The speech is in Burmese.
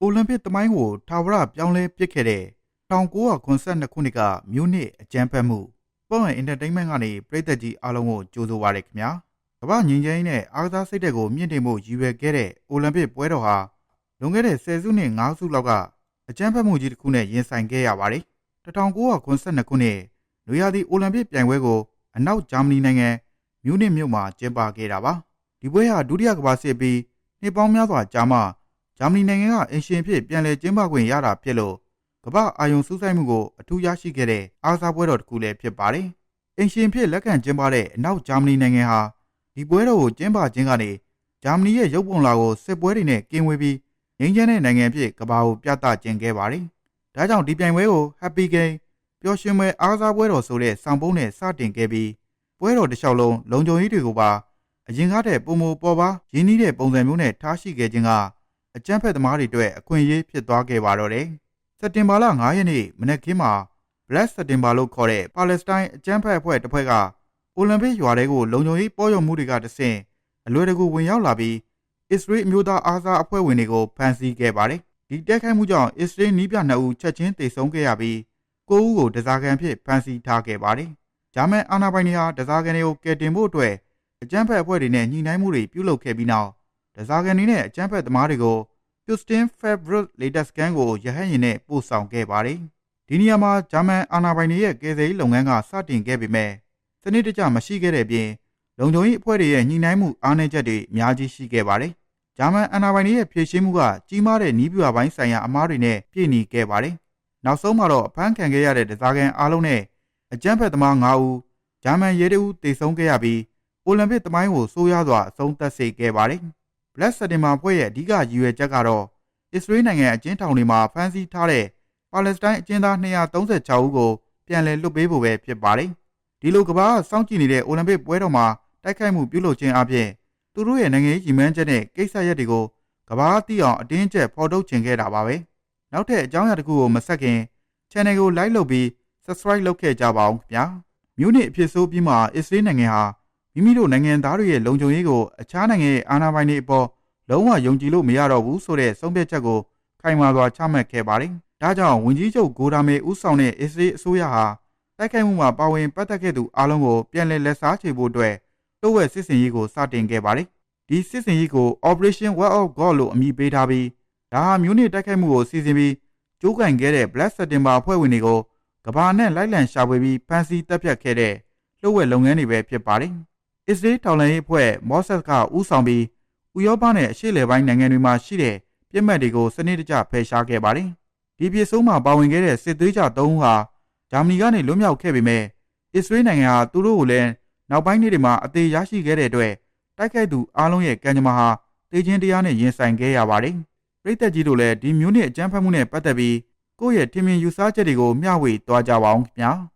အိုလံပစ်သမိုင်းကိုထာဝရပြောင်းလဲပစ်ခဲ့တဲ့1992ခုနှစ်ကမြို့နစ်အကြမ်းဖက်မှုပေါ့အင်တာတိန်မန့်ကနေပြည်သက်ကြီးအားလုံးကိုကြိုဆိုပါရခင်ဗျာကမ္ဘာငြိမ်းချမ်းရေးနဲ့အားကစားစိတ်ဓာတ်ကိုမြင့်တင်ဖို့ရည်ရွယ်ခဲ့တဲ့အိုလံပစ်ပွဲတော်ဟာလွန်ခဲ့တဲ့10စုနှစ်9စုလောက်ကအကြမ်းဖက်မှုကြီးတစ်ခုနဲ့ရင်ဆိုင်ခဲ့ရပါတယ်1992ခုနှစ်နွေရာသီအိုလံပစ်ပြိုင်ပွဲကိုအနောက်ဂျာမနီနိုင်ငံမြို့နစ်မြို့မှာကျင်းပခဲ့တာပါဒီပွဲဟာဒုတိယကမ္ဘာစစ်ပြီးနှစ်ပေါင်းများစွာကြာမှဂျာမနီနိုင်ငံကအင်ရှင်ဖြစ်ပြန်လည်ကျင်းပခွင့်ရတာဖြစ်လို့ကမ္ဘာအာရုံစူးစိုက်မှုကိုအထူးရရှိခဲ့တဲ့အားကစားပွဲတော်တစ်ခုလည်းဖြစ်ပါတယ်။အင်ရှင်ဖြစ်လက်ခံကျင်းပတဲ့အနောက်ဂျာမနီနိုင်ငံဟာဒီပွဲတော်ကိုကျင်းပခြင်းကနေဂျာမနီရဲ့ရုပ်ပုံလာကိုစစ်ပွဲတွေနဲ့ကင်းဝေးပြီးငြိမ်းချမ်းတဲ့နိုင်ငံဖြစ်ကမ္ဘာကိုပြသခြင်းခဲ့ပါတယ်။ဒါကြောင့်ဒီပြိုင်ပွဲကို Happy Game ပျော်ရွှင်ပွဲအားကစားပွဲတော်ဆိုတဲ့ဆောင်ပုဒ်နဲ့စတင်ခဲ့ပြီးပွဲတော်တစ်လျှောက်လုံးလုံခြုံရေးတွေကိုပါအရင်ကတည်းကပုံမပေါ်ပါရင်းနှီးတဲ့ပုံစံမျိုးနဲ့ထားရှိခဲ့ခြင်းကအကြမ်းဖက်သမားတွေအတွက်အခွင့်အရေးဖြစ်သွားခဲ့ပါတော့တယ်။စက်တင်ဘာလ9ရက်နေ့မနက်ခင်းမှာ Black September လို့ခေါ်တဲ့ပါလက်စတိုင်းအကြမ်းဖက်အဖွဲ့တစ်ဖွဲ့ကအိုလံပစ်ရွာတွေကိုလုံခြုံရေးပေါ်ယုံမှုတွေကတဆင့်အလွယ်တကူဝင်ရောက်လာပြီးအစ္စရေးအမျိုးသားအားကစားအဖွဲ့ဝင်တွေကိုဖမ်းဆီးခဲ့ပါတယ်။ဒီတိုက်ခိုက်မှုကြောင့်အစ္စရေးနီးပြ2ဦးချက်ချင်းသေဆုံးခဲ့ရပြီး9ဦးကိုဒဇာကန်ဖြစ်ဖမ်းဆီးထားခဲ့ပါတယ်။ဂျာမန်အာဏာပိုင်တွေဟာဒဇာကန်တွေကိုကယ်တင်ဖို့အတွက်အကြမ်းဖက်အဖွဲ့တွေနဲ့ညှိနှိုင်းမှုတွေပြုလုပ်ခဲ့ပြီးနောက်ဒဇာကန်တွေနဲ့အကြမ်းဖက်သမားတွေကိုHouston Favorite Latest Scan ကိုရဟတ်ယာဉ်နဲ့ပို့ဆောင်ခဲ့ပါတယ်။ဒီနေရာမှာဂျာမန်အာဏာပိုင်တွေရဲ့ကယ်ဆယ်ရေးလုပ်ငန်းကစတင်ခဲ့ပေမဲ့စနစ်တကျမရှိခဲ့တဲ့ပြင်လုံခြုံရေးအဖွဲ့တွေရဲ့ညှိနှိုင်းမှုအားနည်းချက်တွေအများကြီးရှိခဲ့ပါတယ်။ဂျာမန်အာဏာပိုင်တွေရဲ့ဖြေရှင်းမှုကကြီးမားတဲ့နီးပြပိုင်းဆိုင်ရာအမှားတွေနဲ့ပြည့်နေခဲ့ပါတယ်။နောက်ဆုံးမှာတော့အဖမ်းခံခဲ့ရတဲ့ဒဇာကန်အားလုံးနဲ့အကြမ်းဖက်သမား9ဦးဂျာမန်ရဲတအုပ်သေဆုံးခဲ့ရပြီးအိုလံပစ်သမိုင်းကိုဆိုးရွားစွာအဆုံးသတ်စေခဲ့ပါတယ်။ Black September ဖွဲ့ရဲ့အဓိကရည်ရွယ်ချက်ကတော့အစ္စရေးနိုင်ငံအကျဉ်းထောင်တွေမှာဖမ်းဆီးထားတဲ့ပါလက်စတိုင်းအကျဉ်းသား236ဦးကိုပြန်လည်လွှတ်ပေးဖို့ပဲဖြစ်ပါတယ်။ဒီလိုကမ္ဘာစောင့်ကြည့်နေတဲ့အိုလံပစ်ပွဲတော်မှာတိုက်ခိုက်မှုပြုလုပ်ခြင်းအပြင်သူတို့ရဲ့နိုင်ငံရေးရည်မှန်းချက်နဲ့ကိစ္စရပ်တွေကိုကမ္ဘာသိအောင်အတင်းအကျပ်ဖော်ထုတ်ခြင်းခဲ့တာပါပဲ။နောက်ထပ်အကြောင်းအရာတစ်ခုကိုမဆက်ခင် channel ကို like လုပ်ပြီး subscribe လုပ်ခဲ့ကြပါဦးခင်ဗျာ။မြို့နှစ်အဖြစ်ဆိုးပြီးမှအစ္စရေးနိုင်ငံဟာမိမိတို့နိုင်ငံသားတွေရဲ့လုံခြုံရေးကိုအခြားနိုင်ငံရဲ့အာဏာပိုင်တွေအပေါ်လုံးဝယုံကြည်လို့မရတော့ဘူးဆိုတဲ့ဆုံးဖြတ်ချက်ကိုခိုင်မာစွာချမှတ်ခဲ့ပါတယ်။ဒါကြောင့်ဝန်ကြီးချုပ်ဂိုဒါမေဦးဆောင်တဲ့အစ္စရေးအစိုးရဟာတိုက်ခိုက်မှုမှာပါဝင်ပတ်သက်ခဲ့သူအားလုံးကိုပြန်လည်လက်စားချေဖို့အတွက်တိုးဝက်စစ်စင်ရေးကိုစတင်ခဲ့ပါတယ်။ဒီစစ်စင်ရေးကို Operation Word of God လို့အမည်ပေးထားပြီးဒါဟာမြို့နယ်တိုက်ခိုက်မှုကိုစီစဉ်ပြီးကြိုးကင်ခဲ့တဲ့ Black September အဖွဲ့ဝင်တွေကိုကမ္ဘာနဲ့လိုက်လံရှာဖွေပြီးဖမ်းဆီးတပ်ဖြတ်ခဲ့တဲ့လှုပ်ဝက်လုပ်ငန်းတွေပဲဖြစ်ပါတယ်။အစ္စရေးထောက်လှမ်းရေးအဖွဲ့ Mossad ကဦးဆောင်ပြီးဥရောပနဲ့အရှေ့အလယ်ပိုင်းနိုင်ငံတွေမှာရှိတဲ့ပြစ်မှတ်တွေကိုစနစ်တကျဖယ်ရှားခဲ့ပါတယ်။ဒီပြည်ဆုံးမှာပါဝင်ခဲ့တဲ့စစ်သွေးကြ3ဦးဟာဂျာမနီကနေလွတ်မြောက်ခဲ့ပေမဲ့အစ္စရေးနိုင်ငံဟာသူတို့ကိုလည်းနောက်ပိုင်းနှစ်တွေမှာအသေးရရှိခဲ့တဲ့အတွက်တိုက်ခိုက်သူအားလုံးရဲ့ကံကြမ္မာဟာတေခြင်းတရားနဲ့ရင်ဆိုင်ခဲ့ရပါတယ်။ပြည်သက်ကြီးတို့လည်းဒီမျိုးနစ်အကြမ်းဖက်မှုနဲ့ပတ်သက်ပြီးကိုယ့်ရဲ့ထင်မြင်ယူဆချက်တွေကိုမျှဝေသွားကြပါအောင်ခင်ဗျာ။